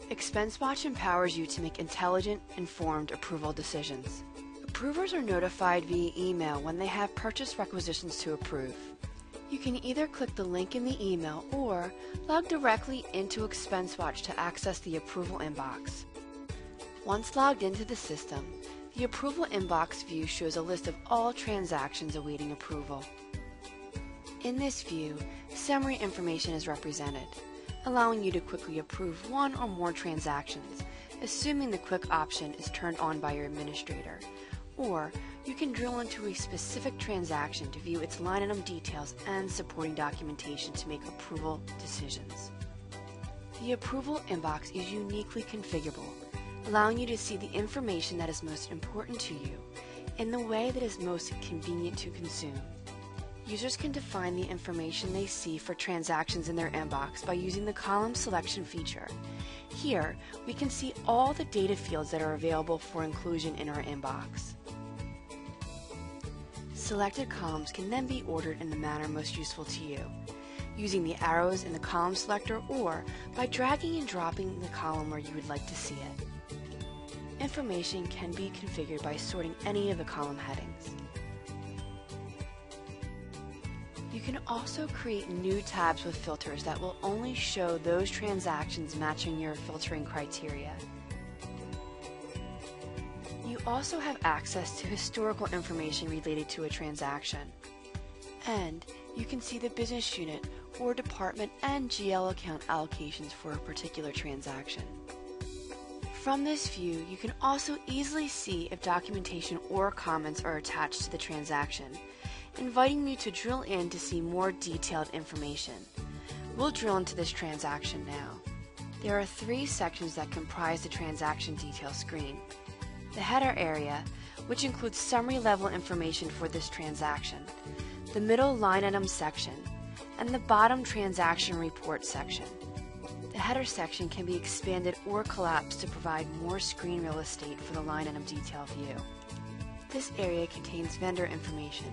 ExpenseWatch empowers you to make intelligent, informed approval decisions. Approvers are notified via email when they have purchase requisitions to approve. You can either click the link in the email or log directly into ExpenseWatch to access the approval inbox. Once logged into the system, the approval inbox view shows a list of all transactions awaiting approval. In this view, summary information is represented, allowing you to quickly approve one or more transactions, assuming the quick option is turned on by your administrator. Or you can drill into a specific transaction to view its line item details and supporting documentation to make approval decisions. The approval inbox is uniquely configurable, allowing you to see the information that is most important to you in the way that is most convenient to consume. Users can define the information they see for transactions in their inbox by using the column selection feature. Here, we can see all the data fields that are available for inclusion in our inbox. Selected columns can then be ordered in the manner most useful to you, using the arrows in the column selector or by dragging and dropping the column where you would like to see it. Information can be configured by sorting any of the column headings. You can also create new tabs with filters that will only show those transactions matching your filtering criteria. You also have access to historical information related to a transaction. And you can see the business unit or department and GL account allocations for a particular transaction. From this view, you can also easily see if documentation or comments are attached to the transaction, inviting you to drill in to see more detailed information. We'll drill into this transaction now. There are 3 sections that comprise the transaction detail screen. The header area, which includes summary level information for this transaction, the middle line item section, and the bottom transaction report section. The header section can be expanded or collapsed to provide more screen real estate for the line item detail view. This area contains vendor information,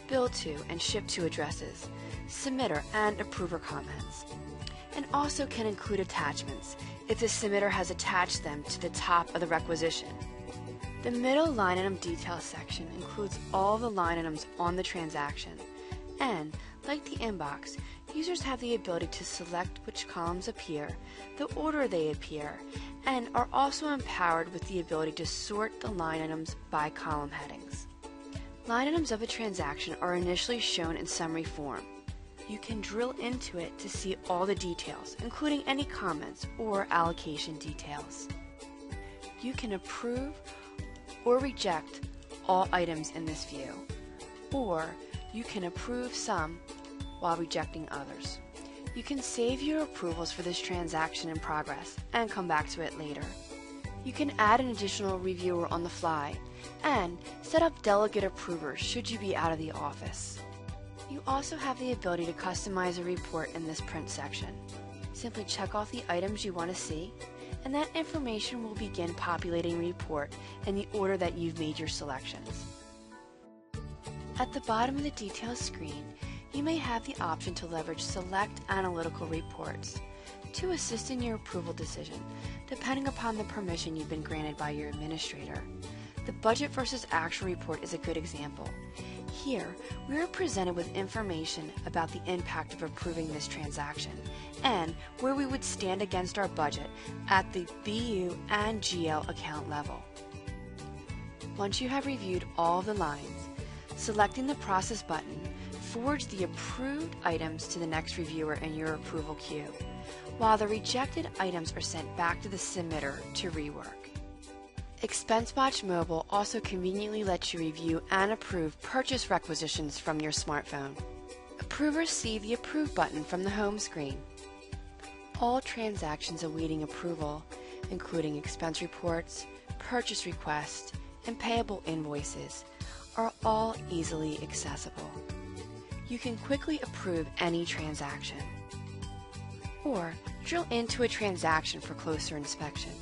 bill to and ship to addresses, submitter and approver comments, and also can include attachments if the submitter has attached them to the top of the requisition. The middle line item detail section includes all the line items on the transaction, and, like the inbox, users have the ability to select which columns appear, the order they appear, and are also empowered with the ability to sort the line items by column headings. Line items of a transaction are initially shown in summary form. You can drill into it to see all the details, including any comments or allocation details. You can approve or reject all items in this view, or you can approve some while rejecting others. You can save your approvals for this transaction in progress and come back to it later. You can add an additional reviewer on the fly and set up delegate approvers should you be out of the office. You also have the ability to customize a report in this print section. Simply check off the items you want to see, and that information will begin populating a report in the order that you've made your selections. At the bottom of the details screen, you may have the option to leverage Select Analytical Reports to assist in your approval decision, depending upon the permission you've been granted by your administrator. The Budget versus Actual report is a good example. Here, we are presented with information about the impact of approving this transaction and where we would stand against our budget at the BU and GL account level. Once you have reviewed all of the lines, selecting the Process button forwards the approved items to the next reviewer in your approval queue, while the rejected items are sent back to the submitter to rework. ExpenseWatch Mobile also conveniently lets you review and approve purchase requisitions from your smartphone. Approvers see the Approve button from the home screen. All transactions awaiting approval, including expense reports, purchase requests, and payable invoices, are all easily accessible. You can quickly approve any transaction, or drill into a transaction for closer inspection.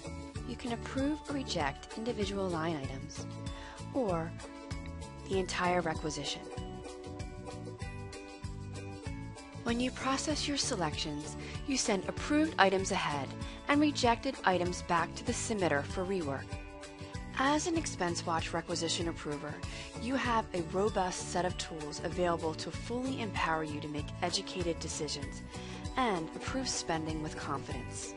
You can approve or reject individual line items, or the entire requisition. When you process your selections, you send approved items ahead and rejected items back to the submitter for rework. As an ExpenseWatch requisition approver, you have a robust set of tools available to fully empower you to make educated decisions and approve spending with confidence.